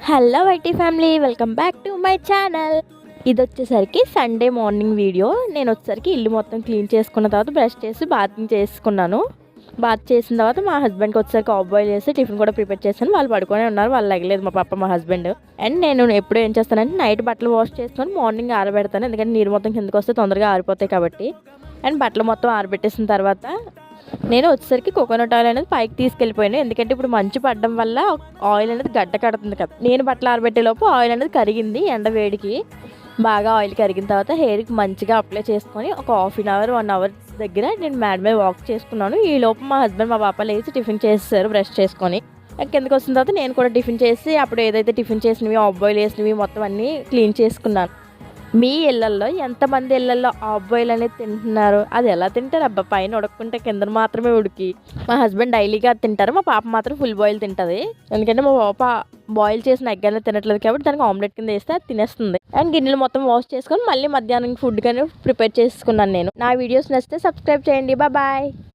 Hello వైటీ family, welcome back to my channel. ఇది వచ్చేసరికి సండే మార్నింగ్ వీడియో. నేను వచ్చేసరికి ఇల్లు మొత్తం క్లీన్ చేసుకున్న తర్వాత బ్రష్ చేసి బాతింగ్ చేసుకున్నాను. బాత్ చేసిన తర్వాత మా హస్బెండ్కి వచ్చేసరికి ఆఫ్ బాయిల్ చేసి టిఫిన్ కూడా ప్రిపేర్ చేశాను. వాళ్ళు పడుకొని ఉన్నారు, వాళ్ళు లెగలేదు, మా పాప మా హస్బెండ్. అండ్ నేను ఎప్పుడు ఏం చేస్తానంటే నైట్ బట్టలు వాష్ చేసుకొని మార్నింగ్ ఆరబెడతాను, ఎందుకంటే నీరు మొత్తం కిందకి వస్తే తొందరగా ఆరిపోతాయి కాబట్టి. అండ్ బట్టలు మొత్తం ఆరబెట్టేసిన తర్వాత నేను వచ్చేసరికి కోకోనట్ ఆయిల్ అనేది పైకి తీసుకెళ్ళిపోయాను, ఎందుకంటే ఇప్పుడు మంచు పడడం వల్ల ఆయిల్ అనేది గడ్డ కడుతుంది కదా. నేను బట్టలు ఆరబెట్టేలోపు ఆయిల్ అనేది కరిగింది. ఎండ వేడికి బాగా ఆయిల్ కరిగిన తర్వాత హెయిర్కి మంచిగా అప్లై చేసుకొని ఒక హాఫ్ అన్ అవర్ 1 అవర్ దగ్గర నేను మ్యాడ్ మీద వాక్ చేసుకున్నాను. ఈ లోపు మా హస్బెండ్ మా పాప లేచి టిఫిన్ చేసేసారు బ్రష్ చేసుకొని. కిందకి వచ్చిన తర్వాత నేను కూడా టిఫిన్ చేసి అప్పుడు ఏదైతే టిఫిన్ చేసినవి ఆఫ్ బాయిల్ వేసినవి మొత్తం అన్నీ క్లీన్ చేసుకున్నాను. మీ ఇళ్ళల్లో ఎంతమంది ఇళ్ళల్లో ఆఫ్ బాయిల్ అనేది తింటున్నారు? అది ఎలా తింటారు అబ్బా? పైన ఉడక్కుంటే కింద మాత్రమే ఉడికి. మా హస్బెండ్ డైలీగా తింటారు, మా పాప మాత్రం ఫుల్ బాయిల్ తింటుంది. ఎందుకంటే మా పాప బాయిల్ చేసిన ఎగ్ అనేది తినట్లేదు కాబట్టి దానికి ఆమ్లెట్ కింద వేస్తే అది తినేస్తుంది. అండ్ గిన్నెలు మొత్తం వాష్ చేసుకొని మళ్ళీ మధ్యాహ్నం ఫుడ్ కానీ ప్రిపేర్ చేసుకున్నాను నేను. నా వీడియోస్ నచ్చితే సబ్స్క్రైబ్ చేయండి. బాయ్.